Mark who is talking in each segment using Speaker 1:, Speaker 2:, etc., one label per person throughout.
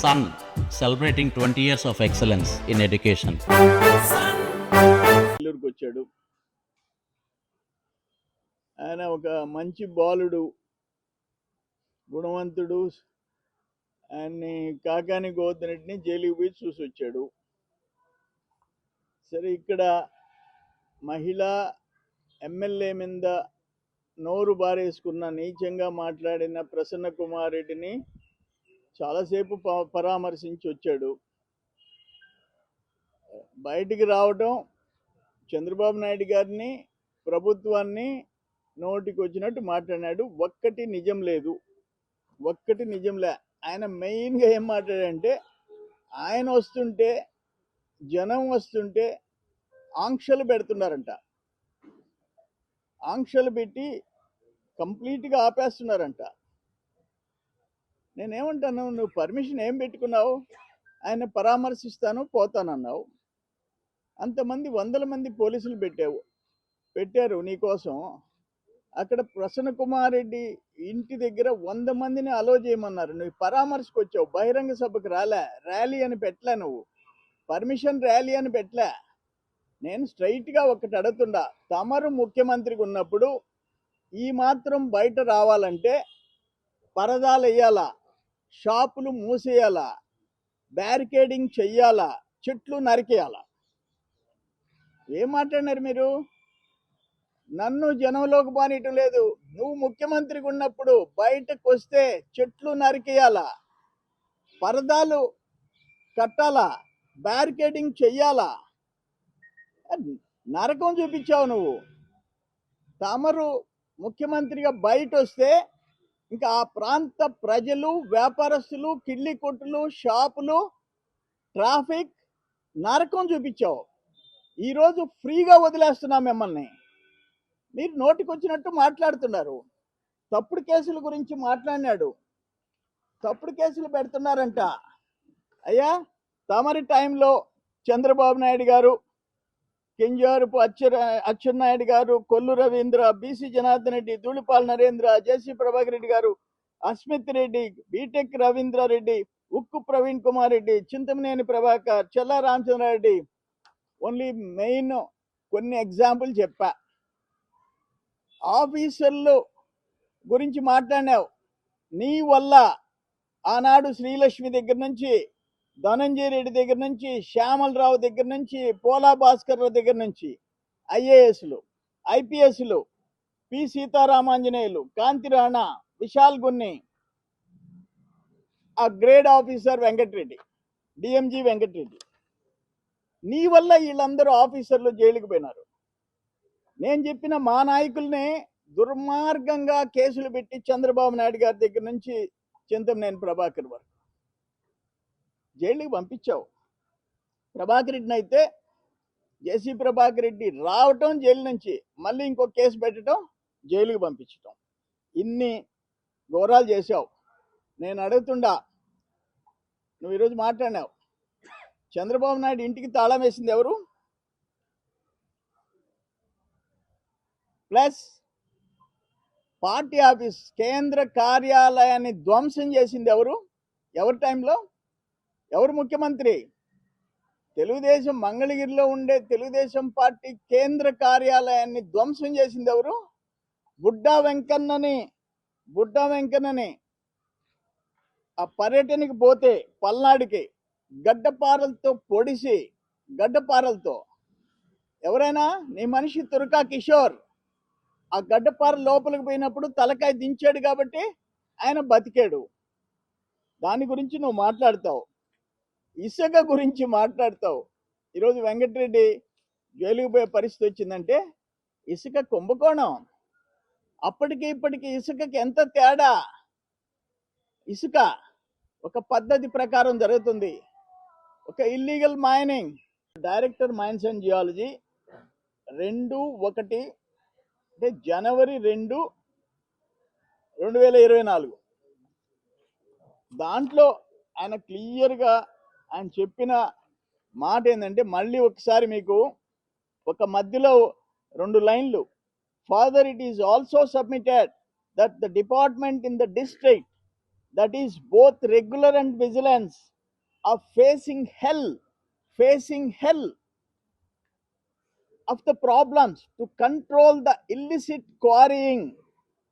Speaker 1: Sun celebrating 20 years of excellence in education.
Speaker 2: నెల్లూరుకు వచ్చాడు. ఆయన ఒక మంచి బాలుడు, గుణవంతుడు. ఆయన్ని కాకాని గోవర్ధన్ జైలుకి పోయి చూసి వచ్చాడు. సరే, ఇక్కడ మహిళా ఎమ్మెల్యే మీద నోరు బారేసుకున్న, నీచంగా మాట్లాడిన ప్రసన్న కుమార్ రెడ్డిని చాలాసేపు పరామర్శించి వచ్చాడు. బయటికి రావటం, చంద్రబాబు నాయుడు గారిని, ప్రభుత్వాన్ని నోటికి వచ్చినట్టు మాట్లాడాడు. ఒక్కటి నిజం లేదు. ఆయన మెయిన్గా ఏం మాట్లాడంటే, ఆయన వస్తుంటే, జనం వస్తుంటే ఆంక్షలు పెడుతున్నారంట. ఆంక్షలు పెట్టి కంప్లీట్గా ఆపేస్తున్నారంట. నేనేమంటాను, నువ్వు పర్మిషన్ ఏం పెట్టుకున్నావు? ఆయన పరామర్శిస్తాను పోతానన్నావు. అంతమంది 100 మంది పోలీసులు పెట్టారు నీకోసం. అక్కడ ప్రసన్న కుమార్ రెడ్డి ఇంటి దగ్గర 100 మందిని అలో చేయమన్నారు. నువ్వు పరామర్శకు వచ్చావు, బహిరంగ సభకు రాలే. ర్యాలీ అని పెట్టలే, నువ్వు పర్మిషన్ ర్యాలీ అని పెట్టలే. నేను స్ట్రైట్గా ఒకటి అడుగుతుండా, తమరు ముఖ్యమంత్రిగా ఉన్నప్పుడు ఈ మాత్రం బయట రావాలంటే పరదాలు వేయాలా, షాపులు మూసేయాలా, బ్యారికేడింగ్ చెయ్యాలా, చెట్లు నరికేయాలా? ఏం మాట్లాడినారు మీరు? నన్ను జనంలోకి పోనీయటం లేదు. నువ్వు ముఖ్యమంత్రిగా ఉన్నప్పుడు బయటకు వస్తే చెట్లు నరికేయాలా, పరదాలు కట్టాలా, బ్యారికేడింగ్ చెయ్యాలా? నరకం చూపించావు నువ్వు. తమరు ముఖ్యమంత్రిగా బయట వస్తే ఇంకా ఆ ప్రాంత ప్రజలు, వ్యాపారస్తులు, కిళ్ళి కొట్టులు, షాపులు, ట్రాఫిక్ నరకం చూపించావు. ఈరోజు ఫ్రీగా వదిలేస్తున్నాం మిమ్మల్ని. మీరు నోటికొచ్చినట్టు మాట్లాడుతున్నారు. తప్పుడు కేసుల గురించి మాట్లాడినాడు. తప్పుడు కేసులు పెడుతున్నారంట. అయ్యా, తమరి టైంలో చంద్రబాబు నాయుడు గారు, కింజారపు అచ్చెన్నాయుడు గారు, కొల్లు రవీంద్ర, బీసీ జనార్దన్ రెడ్డి, ధూళిపాల నరేంద్ర, జేసీ ప్రభాకర్ రెడ్డి గారు, అస్మిత్ రెడ్డి, బీటెక్ రవీంద్రారెడ్డి, ఉక్కు ప్రవీణ్ కుమార్ రెడ్డి, చింతమనేని ప్రభాకర్, చెల్లా రామచంద్రారెడ్డి, ఓన్లీ మెయిన్ కొన్ని ఎగ్జాంపుల్ చెప్పా. ఆఫీసర్లు గురించి మాట్లాడినావు. నీ వల్ల ఆనాడు శ్రీలక్ష్మి దగ్గర నుంచి, ధనంజయ రెడ్డి దగ్గర నుంచి, శ్యామలరావు దగ్గర నుంచి, పోలా భాస్కర్ దగ్గర నుంచి ఐఏఎస్లు, ఐపీఎస్లు, పి సీతారామాంజనేయులు, కాంతి రాణా, విశాల్ గున్ని, ఆ grade officer Venkatareddy, DMG Venkatareddy, నీ వల్ల వీళ్ళందరూ ఆఫీసర్లు జైలుకు పోయినారు. నేను చెప్పిన మా నాయకుల్ని దుర్మార్గంగా కేసులు పెట్టి చంద్రబాబు నాయుడు గారి దగ్గర నుంచి చింతమనేని ప్రభాకర్ వరకు జైలుకి పంపించావు. ప్రభాకర్ రెడ్డిని అయితే జేసీ ప్రభాకర్ రెడ్డి రావటం జైలు నుంచి, మళ్ళీ ఇంకో కేసు పెట్టడం, జైలుకి పంపించటం, ఇన్ని ఘోరాలు చేశావు. నేను అడుగుతుండా, నువ్వు ఈరోజు మాట్లాడినావు, చంద్రబాబు నాయుడు ఇంటికి తాళం వేసింది ఎవరు? ప్లస్ పార్టీ ఆఫీస్, కేంద్ర కార్యాలయాన్ని ధ్వంసం చేసింది ఎవరు? ఎవరి టైంలో? ఎవరు ముఖ్యమంత్రి? తెలుగుదేశం మంగళగిరిలో ఉండే తెలుగుదేశం పార్టీ కేంద్ర కార్యాలయాన్ని ధ్వంసం చేసింది ఎవరు? బుడ్డా వెంకన్నని ఆ పర్యటనకి పోతే పల్నాడుకి గడ్డపారలతో పొడిసి, గడ్డపారలతో, ఎవరైనా నీ మనిషి తురకా కిషోర్ ఆ గడ్డపార లోపలికి పోయినప్పుడు తలకాయ దించాడు కాబట్టి ఆయన బతికాడు. దాని గురించి నువ్వు మాట్లాడతావు. ఇసుక గురించి మాట్లాడతావు. ఈరోజు వెంకటరెడ్డి జైలుకు పోయే పరిస్థితి వచ్చిందంటే ఇసుక కుంభకోణం. అప్పటికి ఇప్పటికి ఇసుకకి ఎంత తేడా? ఇసుక ఒక పద్ధతి ప్రకారం జరుగుతుంది. ఒక illegal mining. Director mines and geology 2/1 అంటే జనవరి 2, 2024 దాంట్లో ఆయన క్లియర్గా ఆయన చెప్పిన మాట ఏంటంటే, మళ్ళీ ఒకసారి మీకు ఒక మధ్యలో 2 లైన్లు, further it is also submitted that the department in the district that is both regular and vigilance, of facing hell of the problems to control the illicit quarrying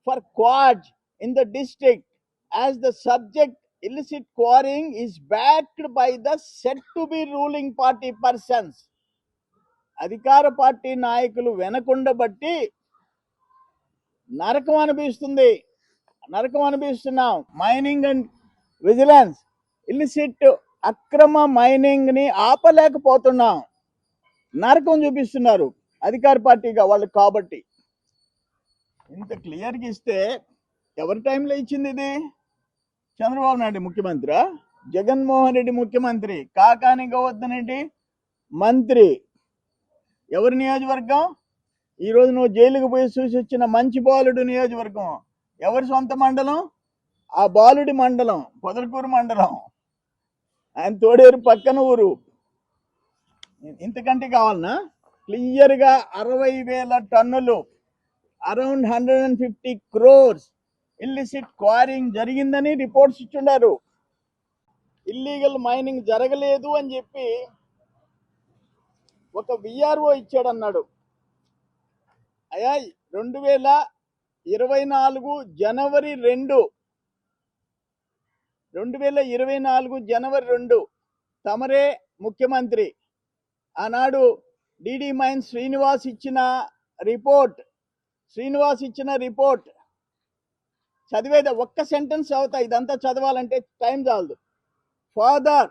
Speaker 2: for quads in the district, as the subject illicit quarrying is backed by the said to be ruling party persons. అధికార party నాయకులు వెనకుండబట్టి నరకం అనిపిస్తున్నాం. Mining and vigilance illicit అక్రమ mining ని ఆపలేకపోతున్నాం. నరకం చూపిస్తున్నారు అధికార పార్టీగా వాళ్ళు కాబట్టి. ఇంత క్లియర్గా ఇస్తే ఎవరి టైంలో ఇచ్చింది ఇది? చంద్రబాబు నాయుడు ముఖ్యమంత్రి, జగన్మోహన్ రెడ్డి ముఖ్యమంత్రి, కాకాని గోవర్ధన్ రెడ్డి మంత్రి. ఎవరి నియోజకవర్గం? ఈరోజు నువ్వు జైలుకు పోయి చూసి వచ్చిన మంచి బాలుడు నియోజకవర్గం. ఎవరి సొంత మండలం? ఆ బాలుడి మండలం, పొదలకూరు మండలం. ఆయన తోడేరు పక్కన ఊరు. ఇంతకంటే కావాలనా? క్లియర్గా 60,000 టన్నులు, అరౌండ్ 150 crores ఇల్లిసిట్ క్వారింగ్ జరిగిందని రిపోర్ట్స్ ఇచ్చున్నారు. ఇల్లీగల్ మైనింగ్ జరగలేదు అని చెప్పి ఒక విఆర్ఓ ఇచ్చాడన్నాడు. అయ్యా 2024 జనవరి 2 తమరే ముఖ్యమంత్రి. ఆనాడు డిడి మైన్ శ్రీనివాస్ ఇచ్చిన రిపోర్ట్ చదివేది ఒక్క సెంటెన్స్ అవుతా. ఇదంతా చదవాలంటే టైం చాలదు. Further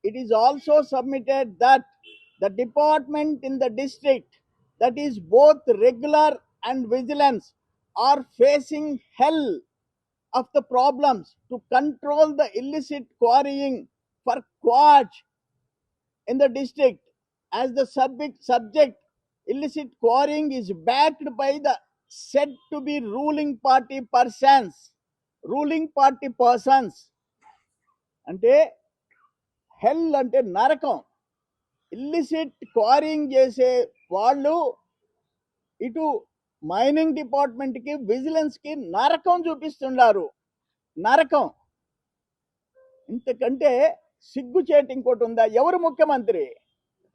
Speaker 2: it is also submitted that the department in the district, that is both regular and vigilance, are facing hell of the problems to control the illicit quarrying for quads in the district, as the subject illicit quarrying is backed by the said to be ruling party persons. అంటే హెల్ అంటే నరకం. Illicit quarrying చేసే వాళ్ళు ఇటు mining department కి, vigilance కి నరకం చూపిస్తున్నారు. నరకం. ఇంతకంటే సిగ్గుచేటు ఇంకోటి ఉందా? ఎవరు ముఖ్యమంత్రి?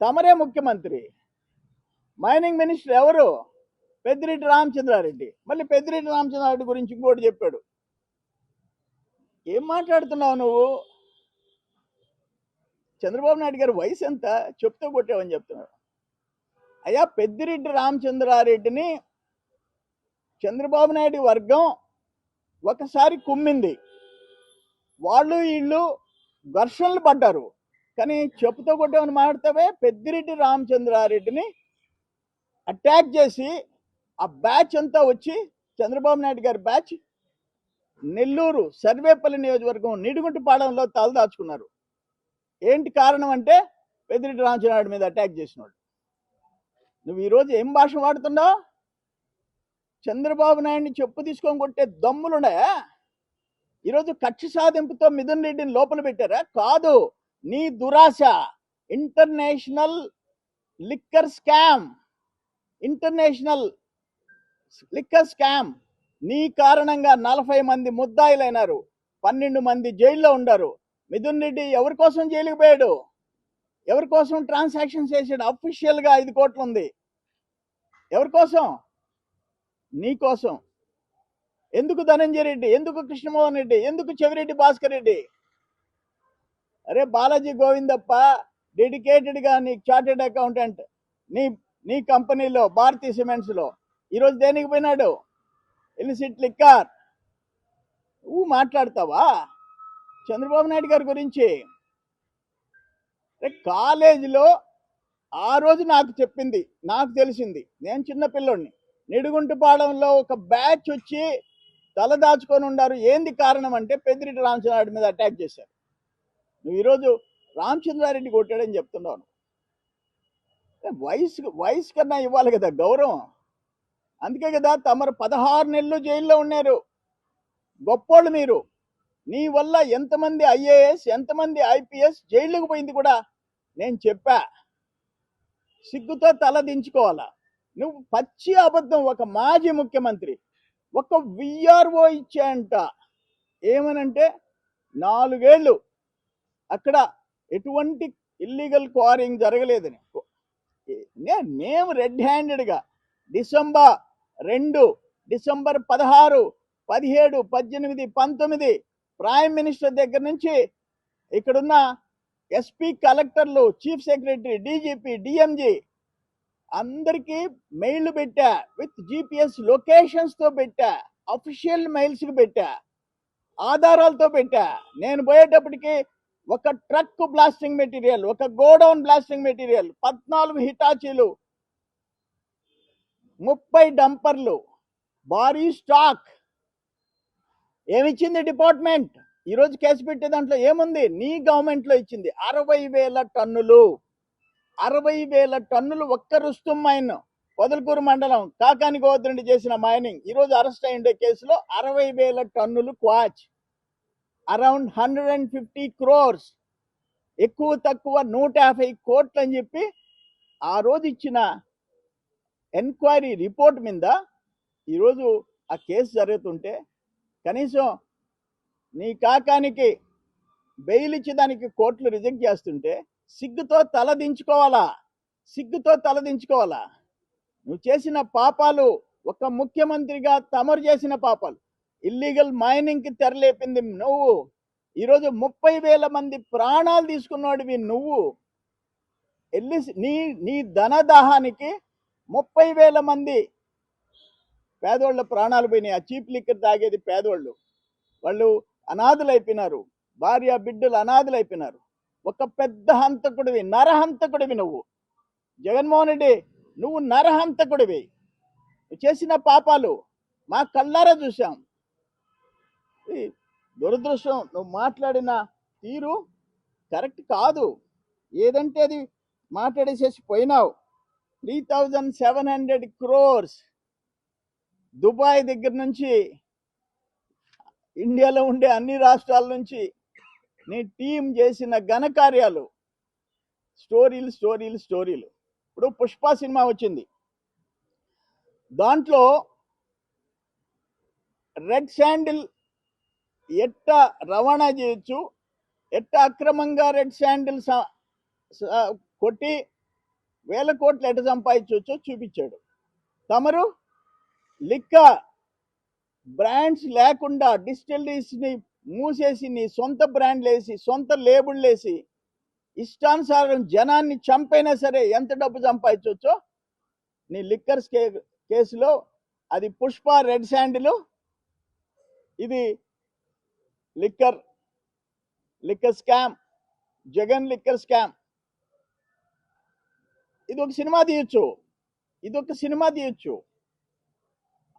Speaker 2: తమరే ముఖ్యమంత్రి. మైనింగ్ మినిస్టర్ ఎవరు? పెద్దిరెడ్డి రామచంద్రారెడ్డి. మళ్ళీ పెద్దిరెడ్డి రామచంద్రారెడ్డి గురించి ఇంకోటి చెప్పాడు. ఏం మాట్లాడుతున్నావు నువ్వు? చంద్రబాబు నాయుడు గారి వయసు ఎంత? చెప్తూ కొట్టావని చెప్తున్నాడు. అయ్యా, పెద్దిరెడ్డి రామచంద్రారెడ్డిని చంద్రబాబు నాయుడు వర్గం ఒకసారి కుమ్మింది. వాళ్ళు వీళ్ళు ఘర్షణలు పడ్డారు. కానీ చెప్పుతో కొట్టామని మాట్లాడతావే. పెద్దిరెడ్డి రామచంద్రారెడ్డిని అటాక్ చేసి ఆ బ్యాచ్ అంతా వచ్చి, చంద్రబాబు నాయుడు గారి బ్యాచ్ నెల్లూరు సర్వేపల్లి నియోజకవర్గం నిడుగుంటిపాడంలో తలదాచుకున్నారు. ఏంటి కారణం అంటే పెద్దిరెడ్డి రామచంద్రారెడ్డి మీద అటాక్ చేసినాడు. నువ్వు ఈరోజు ఏం భాష వాడుతున్నావు? చంద్రబాబు నాయుడిని చెప్పు తీసుకొని కొట్టే దమ్ములున్నాయా? ఈరోజు కక్ష సాధింపుతో మిథున్ రెడ్డిని లోపల పెట్టారా? కాదు, నీ దురాశ. ఇంటర్నేషనల్ లిక్కర్ స్కామ్ నీ కారణంగా 40 మంది ముద్దాయిలైనారు, 12 మంది జైల్లో ఉన్నారు. మిథున్ రెడ్డి ఎవరి కోసం జైలుకు పోయాడు? ఎవరి కోసం ట్రాన్సాక్షన్స్ చేశాడు? అఫీషియల్ గా 5 కోట్లు ఉంది. ఎవరి కోసం? నీ కోసం. ఎందుకు ధనంజయ రెడ్డి? ఎందుకు కృష్ణమోహన్ రెడ్డి? ఎందుకు చెవిరెడ్డి భాస్కర్ రెడ్డి? అరే బాలాజీ గోవిందప్ప డెడికేటెడ్ గా నీ చార్టెడ్ అకౌంటెంట్ నీ కంపెనీలో, భారతీయ సిమెంట్స్ లో, ఈరోజు దేనికి పోయినాడు? Illicit liquor. నువ్వు మాట్లాడతావా చంద్రబాబు నాయుడు గారి గురించి? కాలేజీలో ఆ రోజు నాకు చెప్పింది, నాకు తెలిసింది. నేను చిన్న పిల్లోడిని. నిడుగుంటిపాడంలో ఒక బ్యాచ్ వచ్చి తలదాచుకొని ఉన్నారు. ఏంది కారణం అంటే పెద్దిరెడ్డి రామచంద్రారెడ్డి మీద అటాక్ చేశారు. నువ్వు ఈరోజు రామచంద్రారెడ్డి కొట్టాడని చెప్తున్నావు. వయసు కన్నా ఇవ్వాలి కదా గౌరవం. అందుకే కదా తమరు 16 నెలలు జైల్లో ఉన్నారు. గొప్పోళ్ళు మీరు. నీ వల్ల ఎంతమంది ఐఏఎస్, ఎంతమంది ఐపీఎస్ జైలుకు పోయింది కూడా నేను చెప్పా. సిగ్గుతో తల దించుకోవాలా? నువ్వు పచ్చి అబద్ధం. ఒక మాజీ ముఖ్యమంత్రి ఒక విఆర్ఓ ఇచ్చాయంట. ఏమనంటే 4 ఏళ్ళు అక్కడ ఎటువంటి ఇల్లీగల్ క్వారింగ్ జరగలేదని. మేము రెడ్ హ్యాండెడ్గా డిసెంబర్ 2, డిసెంబర్ 16, 17, 18, 19 ప్రైమ్ మినిస్టర్ దగ్గర నుంచి ఇక్కడున్న ఎస్పీ, కలెక్టర్లు, చీఫ్ సెక్రటరీ, డీజీపీ, డిఎంజీ అందరికీ మెయిల్ పెట్టా, విత్ జిపిఎస్ లొకేషన్స్ తో పెట్టా, అఫీషియల్ మెయిల్స్ కి పెట్టా, ఆధారాలతో పెట్టా. నేను పోయేటప్పటికి ఒక ట్రక్ బ్లాస్టింగ్ మెటీరియల్, ఒక గోడౌన్ బ్లాస్టింగ్ మెటీరియల్, 14 హిటాచీలు, 30 డంపర్లు, భారీ స్టాక్. ఏమిచ్చింది డిపార్ట్మెంట్? ఈరోజు కేసు పెట్టే దాంట్లో ఏముంది? నీ గవర్నమెంట్ లో ఇచ్చింది 60,000 టన్నులు. 60,000 టన్నులు ఒక్క రుస్తుం మైన్, పొదలకూరు మండలం కాకాని గోవర్ధన్ చేసిన మైనింగ్. ఈరోజు అరెస్ట్ అయ్యిండే కేసులో 60,000 టన్నులు క్వాచ్, అరౌండ్ 150 crores, ఎక్కువ తక్కువ 150 కోట్లు అని చెప్పి ఆ రోజు ఇచ్చిన ఎంక్వైరీ రిపోర్ట్ మీద ఈరోజు ఆ కేసు జరుగుతుంటే కనీసం నీ కాకానికి బెయిల్ ఇచ్చేదానికి కోర్టులు రిజెక్ట్ చేస్తుంటే సిగ్గుతో తలదించుకోవాలా, సిగ్గుతో తలదించుకోవాలా. నువ్వు చేసిన పాపాలు, ఒక ముఖ్యమంత్రిగా తమరు చేసిన పాపాలు, ఇల్లీగల్ మైనింగ్ కి తెరలేపింది నువ్వు. ఈరోజు 30,000 మంది ప్రాణాలు తీసుకున్నాడివి నువ్వు. వెళ్ళి నీ ధనదాహానికి 30,000 మంది పేదోళ్ళ ప్రాణాలు పోయినాయి. ఆ చీప్ లిక్కర్ తాగేది పేదోళ్ళు, వాళ్ళు అనాథులు అయిపోయినారు, భార్య బిడ్డలు అనాథులు అయిపోయినారు. ఒక పెద్ద హంతకుడివి, నరహంతకుడివి నువ్వు. జగన్మోహన్ రెడ్డి, నువ్వు నరహంతకుడివి. చేసిన పాపాలు మా కళ్ళారా చూసాం. దురదృష్టం, నువ్వు మాట్లాడిన తీరు కరెక్ట్ కాదు. ఏదంటే అది మాట్లాడేసేసి పోయినావు. 3,700 crores దుబాయ్ దగ్గర నుంచి, ఇండియాలో ఉండే అన్ని రాష్ట్రాల నుంచి నీ టీం చేసిన ఘనకార్యాలు, స్టోరీలు స్టోరీలు స్టోరీలు. ఇప్పుడు పుష్ప సినిమా వచ్చింది, దాంట్లో రెడ్ శాండిల్ ఎట్టా రవాణా చేయొచ్చు, ఎట్టా అక్రమంగా రెడ్ శాండిల్ కొట్టి 1,000 కోట్లు ఎట్ట సంపాదించవచ్చో చూపించాడు. తమరు లిక్కర్ బ్రాండ్స్ లేకుండా డిస్టిలరీస్ ని మూసేసి నీ సొంత బ్రాండ్లు వేసి, సొంత లేబుల్ వేసి, ఇష్టానుసారం జనాన్ని చంపైనా సరే ఎంత డబ్బు సంపాదించవచ్చో నీ లిక్కర్ కేసులో అది పుష్ప రెడ్ శాండిల్, ఇది liquor scam, Jagan liquor scam. ఇది ఒక సినిమా తీయొచ్చు.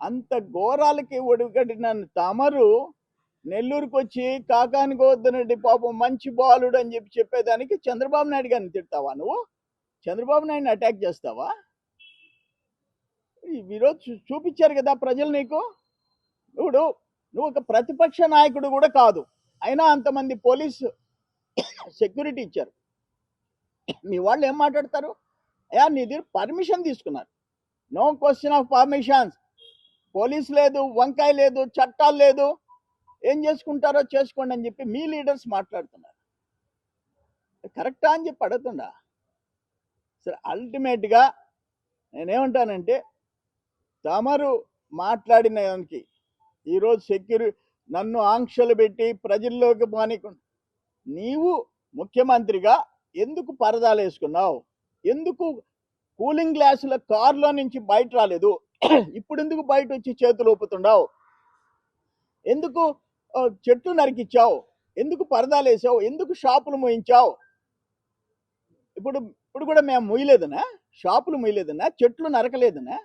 Speaker 2: అంత ఘోరాలకి ఒడిగట్టిన తమరు నెల్లూరుకు వచ్చి కాకాని గోవర్ధన్ రెడ్డి పాపం మంచి బాలుడు అని చెప్పేదానికి చంద్రబాబు నాయుడు గారిని తిడతావా నువ్వు? చంద్రబాబు నాయుడిని అటాక్ చేస్తావా? ఈరోజు చూపించారు కదా ప్రజలు నీకు. నువ్వు ఒక ప్రతిపక్ష నాయకుడు కూడా కాదు, అయినా అంతమంది పోలీసు సెక్యూరిటీ ఇచ్చారు. మీ వాళ్ళు ఏం మాట్లాడతారు? అయ్యా, నీ దగ్గర పర్మిషన్ తీసుకున్నారు. No question of permissions. Police లేదు, వంకాయ లేదు, చట్టాలు లేదు, ఏం చేసుకుంటారో చేసుకోండి అని చెప్పి మీ లీడర్స్ మాట్లాడుతున్నారు. కరెక్టా అని చెప్పి అడుగుతుండా? సరే, అల్టిమేట్గా నేనేమంటానంటే, తమరు మాట్లాడిన దానికి ఈరోజు నన్ను ఆంక్షలు పెట్టి ప్రజల్లోకి మానికుండా, నీవు ముఖ్యమంత్రిగా ఎందుకు పరదాలు వేసుకున్నావు? ఎందుకు కూలింగ్ గ్లాసుల కారులో నుంచి బయట రాలేదు? ఇప్పుడు ఎందుకు బయట వచ్చి చేతులు ఊపుతుండావు? ఎందుకు చెట్లు నరికిచ్చావు? ఎందుకు పరదాలు వేసావు? ఎందుకు షాపులు మూయించావు? ఇప్పుడు కూడా మేము మూయలేదనా? షాపులు మూయలేదనా? చెట్లు నరకలేదనా?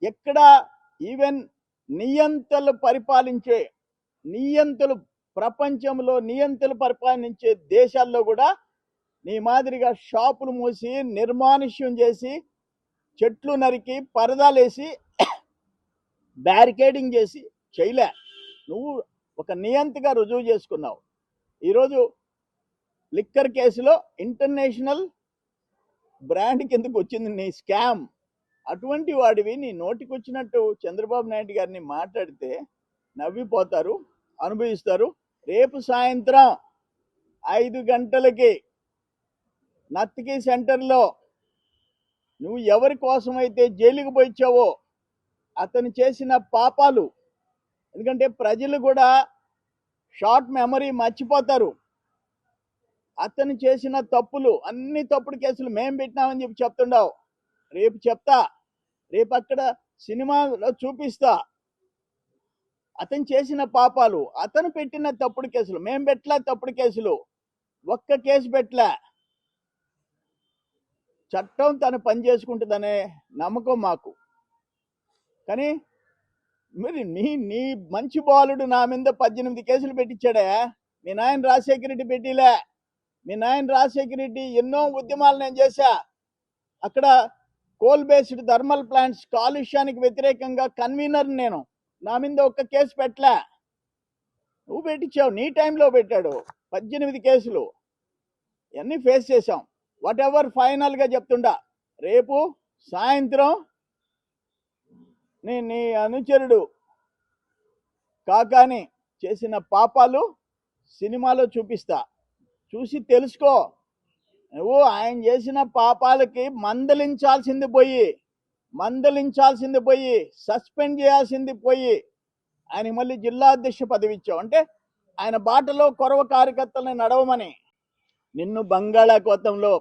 Speaker 2: ఎక్కడ ఈవెన్ ప్రపంచంలో నియంతలు పరిపాలించే దేశాల్లో కూడా నీ మాదిరిగా షాపులు మూసి, నిర్మానుష్యం చేసి, చెట్లు నరికి, పరదాలేసి, బ్యారికేడింగ్ చేసి చేయలే. నువ్వు ఒక నియంతగా రుజువు చేసుకున్నావు. ఈరోజు లిక్కర్ కేసులో ఇంటర్నేషనల్ బ్రాండ్ కిందకు వచ్చింది నీ స్కామ్. అటువంటి వాడివి నీ నోటికి వచ్చినట్టు చంద్రబాబు నాయుడు గారిని మాట్లాడితే నవ్విపోతారు. అనుభవిస్తారు. రేపు సాయంత్రం 5 గంటలకి నత్తికి సెంటర్లో నువ్వు ఎవరి కోసమైతే జైలుకి పోయిచ్చావో అతను చేసిన పాపాలు, ఎందుకంటే ప్రజలు కూడా షార్ట్ మెమరీ మర్చిపోతారు. అతను చేసిన తప్పులు, అన్ని తప్పుడు కేసులు మేము పెట్టినామని చెప్పి చెప్తుండవు. రేపు చెప్తా, రేపు అక్కడ సినిమాలో చూపిస్తా. అతను చేసిన పాపాలు, అతను పెట్టిన తప్పుడు కేసులు. మేము పెట్టలే తప్పుడు కేసులు, ఒక్క కేసు పెట్టలే. చట్టం తను పని చేసుకుంటుందనే నమ్మకం మాకు. కానీ మరి నీ మంచి బాలుడు నా మీద 18 కేసులు పెట్టించాడే. మీ నాయన రాజశేఖర రెడ్డి పెట్టిలే. మీ నాయన రాజశేఖర రెడ్డి ఎన్నో ఉద్యమాలు నేను చేశా. అక్కడ కోల్ బేస్డ్ థర్మల్ ప్లాంట్స్ కాలుష్యానికి వ్యతిరేకంగా కన్వీనర్ నేను. నా మీద ఒక్క కేసు పెట్టలే. నువ్వు పెట్టించావు, నీ టైంలో పెట్టాడు 18 కేసులు. ఇవన్నీ ఫేస్ చేశాం. వాట్ ఎవర్ ఫైనల్గా చెప్తుండా, రేపు సాయంత్రం నీ అనుచరుడు కాకాని చేసిన పాపాలు సినిమాలో చూపిస్తా. చూసి తెలుసుకో. నువ్వు ఆయన చేసిన పాపాలకి మందలించాల్సింది పోయి సస్పెండ్ చేయాల్సింది పోయి ఆయన మళ్ళీ జిల్లా అధ్యక్ష పదవి ఇచ్చావు. అంటే ఆయన బాటలో కొరవ కార్యకర్తలను నడవమని. నిన్ను బంగాళాఖాతంలో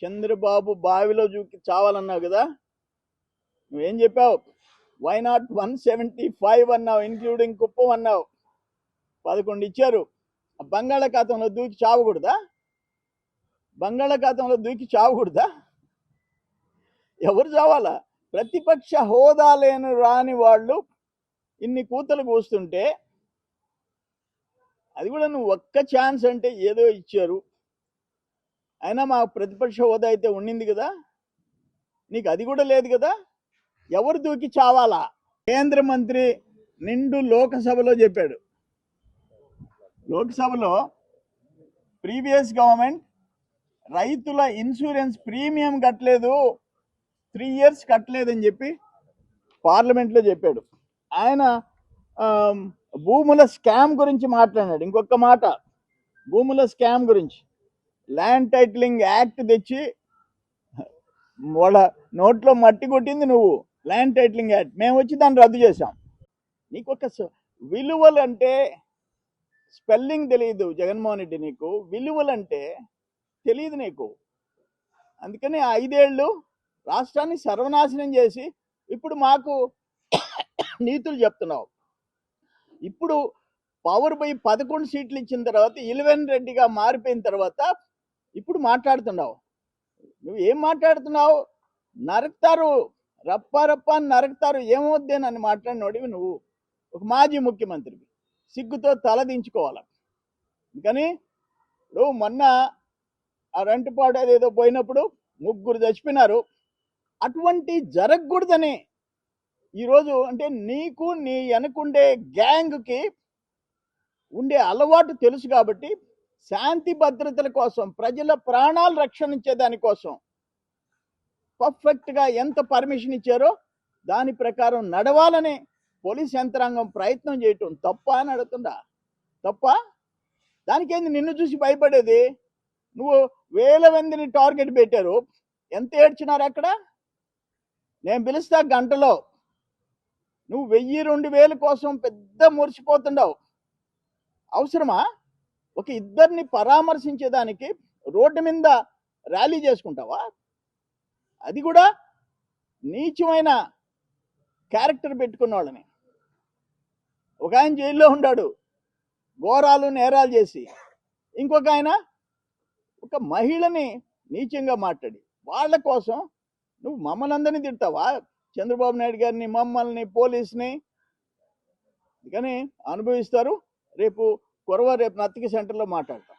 Speaker 2: చంద్రబాబు బావిలో దూకి చావాలన్నావు కదా. నువ్వేం చెప్పావు? వై నాట్ 175 అన్నావు, ఇంక్లూడింగ్ కుప్పం అన్నావు. 11 ఇచ్చారు. బంగాళాఖాతంలో దూకి చావకూడదా? బంగాళాఖాతంలో దూకి చావకూడదా? ఎవరు చావాలా? ప్రతిపక్ష హోదా రాని వాళ్ళు ఇన్ని కూతలు కూస్తుంటే, అది కూడా నువ్వు ఒక్క ఛాన్స్ అంటే ఏదో ఇచ్చారు. అయినా మా ప్రతిపక్ష హోదా అయితే ఉండింది కదా, నీకు అది కూడా లేదు కదా. ఎవరు దూకి చావాలా? కేంద్ర మంత్రి నిండు లోకసభలో చెప్పాడు. లోక్సభలో ప్రీవియస్ గవర్నమెంట్ రైతుల ఇన్సూరెన్స్ ప్రీమియం కట్టలేదు, 3 years కట్టలేదని చెప్పి పార్లమెంట్లో చెప్పాడు. ఆయన భూముల స్కామ్ గురించి మాట్లాడాడు. ఇంకొక మాట, భూముల స్కామ్ గురించి ల్యాండ్ టైటిలింగ్ యాక్ట్ తెచ్చి వాళ్ళ నోట్లో మట్టి కొట్టింది నువ్వు. ల్యాండ్ టైటిలింగ్ యాక్ట్ మేము వచ్చి దాన్ని రద్దు చేశాం. నీకు ఒక విలువలు అంటే స్పెల్లింగ్ తెలియదు జగన్మోహన్ రెడ్డి. నీకు విలువలు అంటే తెలియదు నీకు. అందుకని 5 ఏళ్ళు రాష్ట్రాన్ని సర్వనాశనం చేసి ఇప్పుడు మాకు నీతులు చెప్తున్నావు. ఇప్పుడు పవర్ పోయి 11 సీట్లు ఇచ్చిన తర్వాత 11 రెడ్డిగా మారిపోయిన తర్వాత ఇప్పుడు మాట్లాడుతున్నావు. నువ్వు ఏం మాట్లాడుతున్నావు? నరుకుతారు, రప్ప నరుకుతారు, ఏమవుద్దేనని మాట్లాడినోడివి నువ్వు. ఒక మాజీ ముఖ్యమంత్రివి, సిగ్గుతో తలదించుకోవాలి. కానీ ఇప్పుడు మొన్న ఆ రెంటపాడు అదేదో పోయినప్పుడు 3 చచ్చిపోయినారు. అటువంటి జరగకూడదని ఈరోజు, అంటే నీకు నీ వెనకుండే గ్యాంగ్కి ఉండే అలవాటు తెలుసు కాబట్టి శాంతి భద్రతల కోసం, ప్రజల ప్రాణాలు రక్షించే దానికోసం పర్ఫెక్ట్గా ఎంత పర్మిషన్ ఇచ్చారో దాని ప్రకారం నడవాలని పోలీస్ యంత్రాంగం ప్రయత్నం చేయటం తప్ప అని అడుగుతుందా? తప్ప? దానికేంది నిన్ను చూసి భయపడేది? నువ్వు వేల మందిని టార్గెట్ పెట్టారు, ఎంత ఏడ్చినారు అక్కడ? నేను పిలుస్తా గంటలో. నువ్వు 1000-2000 కోసం పెద్ద మురిసిపోతుండవు. అవసరమా? ఒక ఇద్దరిని పరామర్శించేదానికి రోడ్డు మీద ర్యాలీ చేసుకుంటావా? అది కూడా నీచమైన క్యారెక్టర్ పెట్టుకున్న వాళ్ళని. ఒక ఆయన జైల్లో ఉన్నాడు ఘోరాలు నేరాలు చేసి, ఇంకొక ఆయన ఒక మహిళని నీచంగా మాట్లాడి, వాళ్ళ కోసం నువ్వు మమ్మల్ని అందరినీ తిడతావా? చంద్రబాబు నాయుడు గారిని, మమ్మల్ని, పోలీస్ని. కానీ అనుభవిస్తారు. రేపు నత్తికి సెంటర్లో మాట్లాడతాం.